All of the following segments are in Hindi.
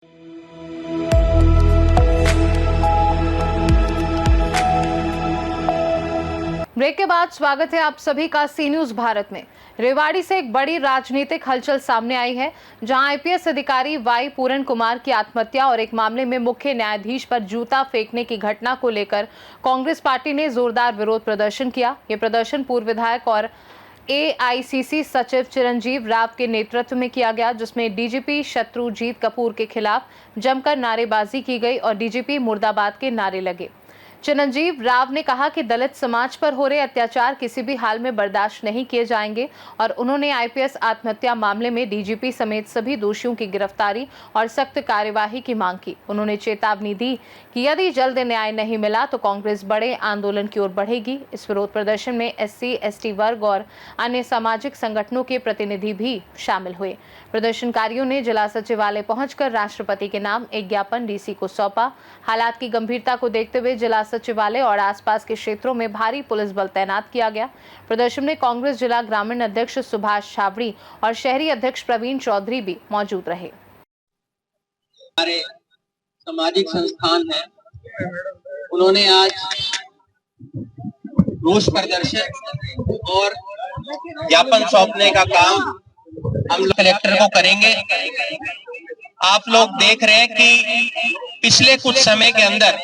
ब्रेक के बाद स्वागत है आप सभी का सी न्यूज भारत में। रेवाड़ी से एक बड़ी राजनीतिक हलचल सामने आई है, जहां आईपीएस अधिकारी वाई पूरन कुमार की आत्महत्या और एक मामले में मुख्य न्यायाधीश पर जूता फेंकने की घटना को लेकर कांग्रेस पार्टी ने जोरदार विरोध प्रदर्शन किया। ये प्रदर्शन पूर्व विधायक और एआईसीसी सचिव चिरंजीव राव के नेतृत्व में किया गया, जिसमें डीजीपी शत्रुजीत कपूर के खिलाफ जमकर नारेबाजी की गई और डीजीपी मुर्दाबाद के नारे लगे। चिरंजीव राव ने कहा कि दलित समाज पर हो रहे अत्याचार किसी भी हाल में बर्दाश्त नहीं किए जाएंगे और उन्होंने आईपीएस आत्महत्या मामले में डीजीपी समेत सभी दोषियों की गिरफ्तारी और सख्त कार्यवाही की मांग की। उन्होंने चेतावनी दी कि यदि जल्द न्याय नहीं मिला तो कांग्रेस बड़े आंदोलन की ओर बढ़ेगी। इस विरोध प्रदर्शन में एससी/एसटी वर्ग और अन्य सामाजिक संगठनों के प्रतिनिधि भी शामिल हुए। प्रदर्शनकारियों ने जिला सचिवालय पहुंचकर राष्ट्रपति के नाम एक ज्ञापन डीसी को सौंपा। हालात की गंभीरता को देखते हुए जिला सचिवालय और आसपास के क्षेत्रों में भारी पुलिस बल तैनात किया गया। प्रदर्शन में कांग्रेस जिला ग्रामीण अध्यक्ष सुभाष छाबड़ी और शहरी अध्यक्ष प्रवीण चौधरी भी मौजूद रहे। हमारे सामाजिक संस्थान है, उन्होंने आज रोष प्रदर्शन और ज्ञापन सौंपने का काम हम कलेक्टर को करेंगे। आप लोग देख रहे हैं कि पिछले कुछ समय के अंदर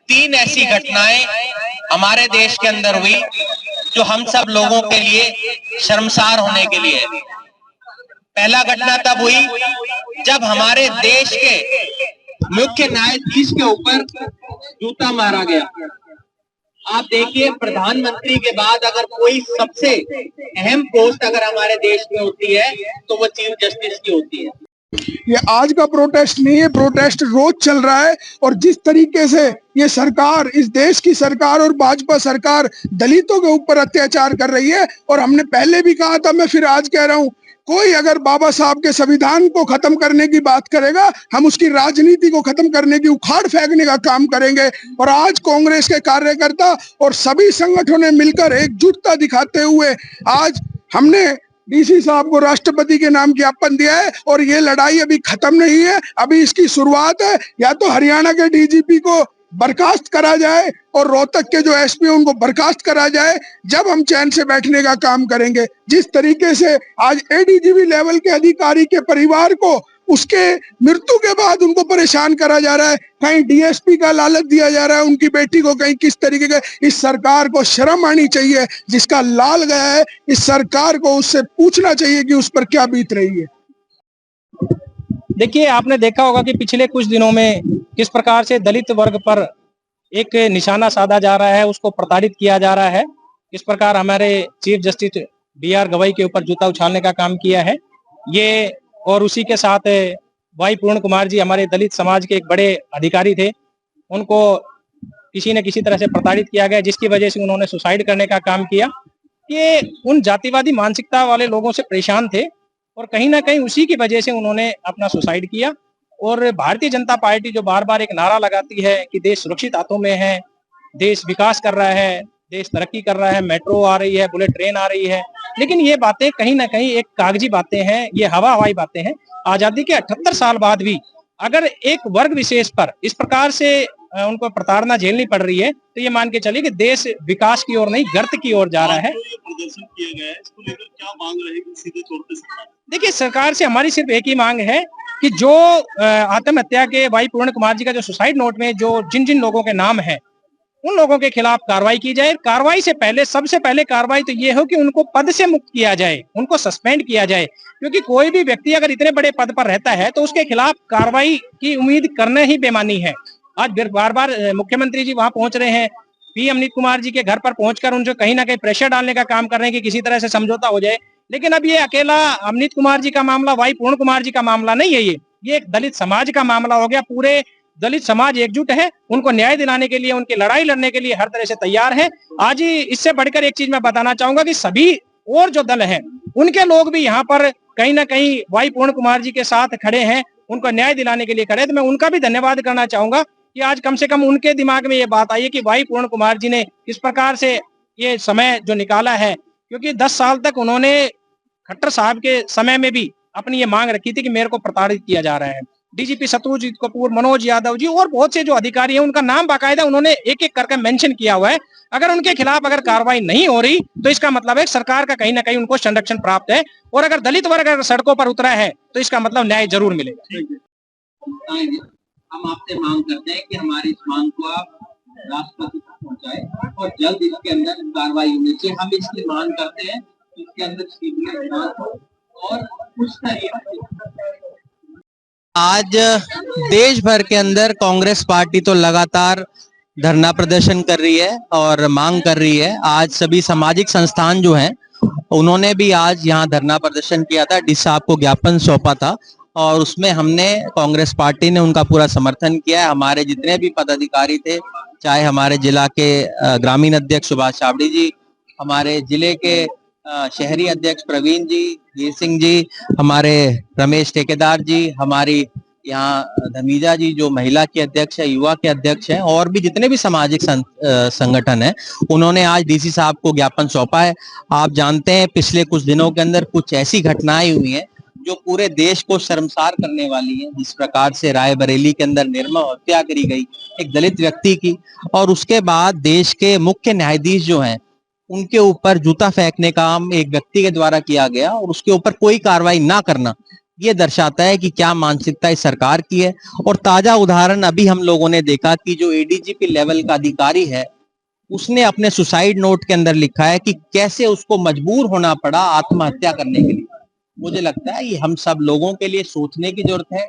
3 ऐसी घटनाएं हमारे देश के अंदर हुई जो हम सब लोगों के लिए शर्मसार होने के लिए। पहला घटना तब हुई जब हमारे देश के मुख्य न्यायाधीश के ऊपर जूता मारा गया। आप देखिए, प्रधानमंत्री के बाद अगर कोई सबसे अहम पोस्ट अगर हमारे देश में होती है तो वो चीफ जस्टिस की होती है। ये आज का प्रोटेस्ट नहीं है, प्रोटेस्ट रोज चल रहा है। और जिस तरीके से ये सरकार, इस देश की सरकार और भाजपा सरकार दलितों के ऊपर अत्याचार कर रही है, और हमने पहले भी कहा था, मैं फिर आज कह रहा हूँ, कोई अगर बाबा साहब के संविधान को खत्म करने की बात करेगा, हम उसकी राजनीति को खत्म करने की, उखाड़ फेंकने का काम करेंगे। और आज कांग्रेस के कार्यकर्ता और सभी संगठनों ने मिलकर एकजुटता दिखाते हुए आज हमने डीसी साहब को राष्ट्रपति के नाम ज्ञापन दिया है। और ये लड़ाई अभी खत्म नहीं है, अभी इसकी शुरुआत है। या तो हरियाणा के डीजीपी को बर्खास्त करा जाए और रोहतक के जो एसपी हैं उनको बर्खास्त करा जाए, जब हम चैन से बैठने का काम करेंगे। जिस तरीके से आज एडीजीपी लेवल के अधिकारी के परिवार को उसके मृत्यु के बाद उनको परेशान करा जा रहा है, कहीं डीएसपी का लालच दिया जा रहा है उनकी बेटी को, कहीं किस तरीके का। इस सरकार को शर्म आनी चाहिए। जिसका लाल गया है, इस सरकार को उससे पूछना चाहिए कि उस पर क्या बीत रही है। देखिए, आपने देखा होगा कि पिछले कुछ दिनों में किस प्रकार से दलित वर्ग पर एक निशाना साधा जा रहा है, उसको प्रताड़ित किया जा रहा है। इस प्रकार हमारे चीफ जस्टिस बीआर गवई के ऊपर जूता उछालने का काम किया है ये। और उसी के साथ वाई पूर्ण कुमार जी हमारे दलित समाज के एक बड़े अधिकारी थे, उनको किसी न किसी तरह से प्रताड़ित किया गया, जिसकी वजह से उन्होंने सुसाइड करने का काम किया। ये उन जातिवादी मानसिकता वाले लोगों से परेशान थे और कहीं ना कहीं उसी की वजह से उन्होंने अपना सुसाइड किया। और भारतीय जनता पार्टी जो बार बार एक नारा लगाती है कि देश सुरक्षित हाथों में है, देश विकास कर रहा है, देश तरक्की कर रहा है, मेट्रो आ रही है, बुलेट ट्रेन आ रही है, लेकिन ये बातें कहीं ना कहीं एक कागजी बातें हैं, ये हवाई बातें हैं। आजादी के 78 साल बाद भी अगर एक वर्ग विशेष पर इस प्रकार से उनको प्रताड़ना झेलनी पड़ रही है, तो ये मान के चलिए कि देश विकास की ओर नहीं, गर्त की ओर जा रहा है। प्रदर्शन किया गया है, इसको लेकर क्या मांग रहेगी सीधे तौर पे? देखिए, सरकार से हमारी सिर्फ एक ही मांग है कि जो आत्महत्या के वाई पूर्ण कुमार जी का जो सुसाइड नोट में जो जिन जिन लोगों के नाम है, उन लोगों के खिलाफ कार्रवाई की जाए। कार्रवाई से पहले, सबसे पहले कार्रवाई तो ये हो कि उनको पद से मुक्त किया जाए, उनको सस्पेंड किया जाए, क्योंकि कोई भी व्यक्ति अगर इतने बड़े पद पर रहता है तो उसके खिलाफ कार्रवाई की उम्मीद करना ही बेमानी है। आज बार बार मुख्यमंत्री जी वहां पहुंच रहे हैं, पी अमनीत कुमार जी के घर पर पहुंचकर उनको कहीं ना कहीं प्रेशर डालने का काम कर रहे हैं कि किसी तरह से समझौता हो जाए। लेकिन अब ये अकेला अमनीत कुमार जी का मामला, वाई पूर्ण कुमार जी का मामला नहीं है, ये एक दलित समाज का मामला हो गया। पूरे दलित समाज एकजुट है, उनको न्याय दिलाने के लिए, उनकी लड़ाई लड़ने के लिए हर तरह से तैयार है। आज ही इससे बढ़कर एक चीज मैं बताना चाहूंगा कि सभी और जो दल हैं, उनके लोग भी यहाँ पर कहीं ना कहीं वाई पूर्ण कुमार जी के साथ खड़े हैं, उनको न्याय दिलाने के लिए खड़े। तो मैं उनका भी धन्यवाद करना चाहूंगा कि आज कम से कम उनके दिमाग में ये बात आई है कि वाई पूर्ण कुमार जी ने किस प्रकार से ये समय जो निकाला है, क्योंकि 10 साल तक उन्होंने खट्टर साहब के समय में भी अपनी ये मांग रखी थी कि मेरे को प्रताड़ित किया जा रहा है। डीजीपी शत्रुजीत कपूर, मनोज यादव जी और बहुत से जो अधिकारी हैं उनका नाम बाकायदा उन्होंने एक एक करके मेंशन किया हुआ है। अगर उनके खिलाफ अगर कार्रवाई नहीं हो रही तो इसका मतलब है सरकार का कहीं ना कहीं उनको संरक्षण प्राप्त है, और अगर दलित वर्ग अगर सड़कों पर उतरा है तो इसका मतलब न्याय जरूर मिलेगा। हम आपसे मांग करते हैं कि हमारी इस मांग को आप राष्ट्रपति तक पहुंचाए और जल्द इसके अंदर कार्रवाई होनी चाहिए। हम इसकी मांग करते हैं इसके अंदर सीबीआई जांच हो और कुछ तरीके। आज देश भर के अंदर कांग्रेस पार्टी तो लगातार धरना प्रदर्शन कर रही है और मांग कर रही है। आज सभी सामाजिक संस्थान जो हैं उन्होंने भी आज यहाँ धरना प्रदर्शन किया था, डी साहब को ज्ञापन सौंपा था और उसमें हमने कांग्रेस पार्टी ने उनका पूरा समर्थन किया है। हमारे जितने भी पदाधिकारी थे, चाहे हमारे जिला के ग्रामीण अध्यक्ष सुभाष छाबड़ी जी, हमारे जिले के शहरी अध्यक्ष प्रवीण जी, वीर सिंह जी, हमारे रमेश ठेकेदार जी, हमारी यहाँ धमीजा जी जो महिला की अध्यक्ष है, युवा के अध्यक्ष हैं, और भी जितने भी सामाजिक संगठन हैं, उन्होंने आज डीसी साहब को ज्ञापन सौंपा है। आप जानते हैं पिछले कुछ दिनों के अंदर कुछ ऐसी घटनाएं हुई हैं जो पूरे देश को शर्मसार करने वाली है। जिस प्रकार से रायबरेली के अंदर निर्मम हत्या करी गई एक दलित व्यक्ति की, और उसके बाद देश के मुख्य न्यायाधीश जो हैं उनके ऊपर जूता फेंकने का काम एक व्यक्ति के द्वारा किया गया और उसके ऊपर कोई कार्रवाई ना करना, ये दर्शाता है कि क्या मानसिकता इस सरकार की है। और ताजा उदाहरण अभी हम लोगों ने देखा कि जो एडीजीपी लेवल का अधिकारी है उसने अपने सुसाइड नोट के अंदर लिखा है कि कैसे उसको मजबूर होना पड़ा आत्महत्या करने के लिए। मुझे लगता है ये हम सब लोगों के लिए सोचने की जरूरत है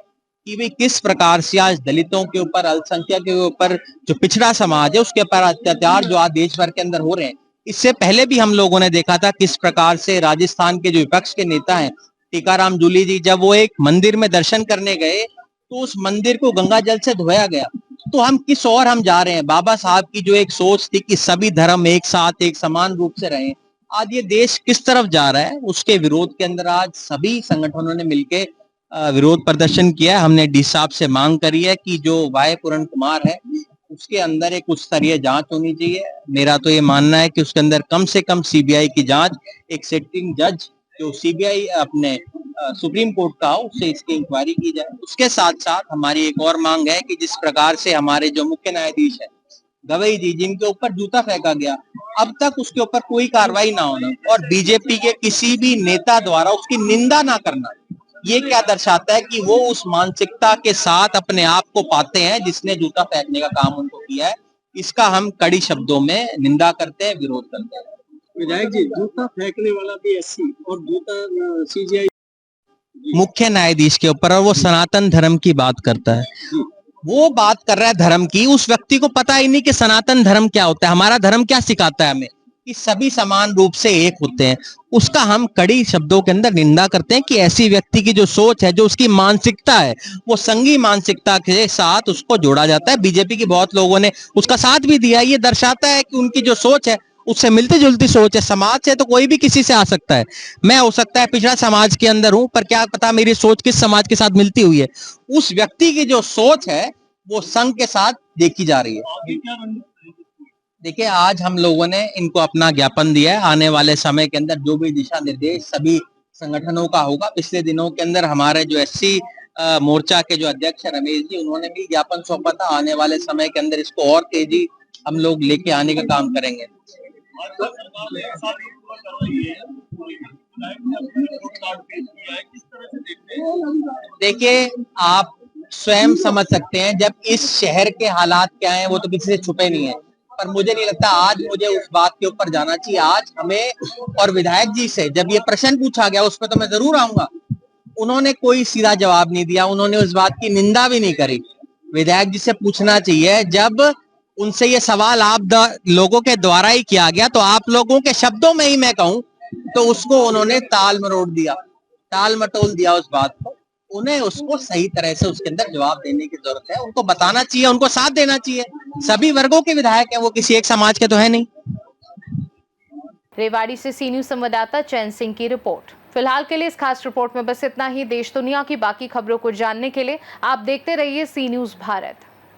कि भाई किस प्रकार से आज दलितों के ऊपर, अल्पसंख्यक के ऊपर, जो पिछड़ा समाज है उसके ऊपर अत्याचार जो आज देश भर के अंदर हो रहे हैं। इससे पहले भी हम लोगों ने देखा था किस प्रकार से राजस्थान के जो विपक्ष के नेता हैं टीकाराम जूली जी, जब वो एक मंदिर में दर्शन करने गए तो उस मंदिर को गंगा जल से धोया गया। तो हम किस ओर हम जा रहे हैं? बाबा साहब की जो एक सोच थी कि सभी धर्म एक साथ एक समान रूप से रहें, आज ये देश किस तरफ जा रहा है, उसके विरोध के अंदर आज सभी संगठनों ने मिलकर विरोध प्रदर्शन किया है। हमने डी साहब से मांग करी है कि जो वाई पूरण कुमार है उसके अंदर एक उच्च स्तरीय जांच होनी चाहिए। मेरा तो ये मानना है कि उसके अंदर कम से कम सीबीआई की जांच, एक सिटिंग जज जो सीबीआई अपने सुप्रीम कोर्ट का हो उससे इसकी इंक्वायरी की जाए। उसके साथ साथ हमारी एक और मांग है कि जिस प्रकार से हमारे जो मुख्य न्यायाधीश है गवई जी, जिनके ऊपर जूता फेंका गया, अब तक उसके ऊपर कोई कार्रवाई ना होना और बीजेपी के किसी भी नेता द्वारा उसकी निंदा ना करना, ये क्या दर्शाता है कि वो उस मानसिकता के साथ अपने आप को पाते हैं जिसने जूता फेंकने का काम उनको किया है। इसका हम कड़ी शब्दों में निंदा करते हैं, विरोध करते हैं। विधायक जी, जूता फेंकने वाला भी एससी और जूता सीजीआई मुख्य न्यायाधीश के ऊपर, और वो सनातन धर्म की बात करता है, वो बात कर रहा है धर्म की। उस व्यक्ति को पता ही नहीं कि सनातन धर्म क्या होता है, हमारा धर्म क्या सिखाता है हमें कि सभी समान रूप से एक होते हैं। उसका हम कड़ी शब्दों के अंदर निंदा करते हैं कि ऐसी व्यक्ति की जो सोच है, जो उसकी मानसिकता है, वो संघी मानसिकता के साथ उसको जोड़ा जाता है। बीजेपी की बहुत लोगों ने उसका साथ भी दिया। ये दर्शाता है कि उनकी जो सोच है उससे मिलती जुलती सोच है। समाज से तो कोई भी किसी से आ सकता है, मैं हो सकता है पिछड़ा समाज के अंदर हूं, पर क्या पता मेरी सोच किस समाज के साथ मिलती हुई है। उस व्यक्ति की जो सोच है वो संघ के साथ देखी जा रही है। देखिए, आज हम लोगों ने इनको अपना ज्ञापन दिया है। आने वाले समय के अंदर जो भी दिशा निर्देश सभी संगठनों का होगा। पिछले दिनों के अंदर हमारे जो एससी मोर्चा के जो अध्यक्ष रमेश जी, उन्होंने भी ज्ञापन सौंपा था। आने वाले समय के अंदर इसको और तेजी हम लोग लेके आने का काम करेंगे। देखिए, आप स्वयं समझ सकते हैं जब इस शहर के हालात क्या हैं, वो तो किसी से छुपे नहीं है। पर मुझे नहीं लगता आज मुझे उस बात के ऊपर जाना चाहिए। आज हमें और विधायक जी से जब ये प्रश्न पूछा गया, उस पर तो मैं जरूर आऊंगा। उन्होंने कोई सीधा जवाब नहीं दिया, उन्होंने उस बात की निंदा भी नहीं करी। विधायक जी से पूछना चाहिए, जब उनसे ये सवाल आप लोगों के द्वारा ही किया गया तो आप लोगों के शब्दों में ही मैं कहूं तो उसको उन्होंने टाल मटोल दिया उस बात को। उन्हें उसको सही तरह से उसके अंदर जवाब देने की जरूरत है। उनको बताना चाहिए, उनको साथ देना चाहिए। सभी वर्गों के विधायक हैं, वो किसी एक समाज के तो है नहीं। रेवाड़ी से सी न्यूज संवाददाता चैन सिंह की रिपोर्ट। फिलहाल के लिए इस खास रिपोर्ट में बस इतना ही। देश दुनिया की बाकी खबरों को जानने के लिए आप देखते रहिए सी न्यूज भारत।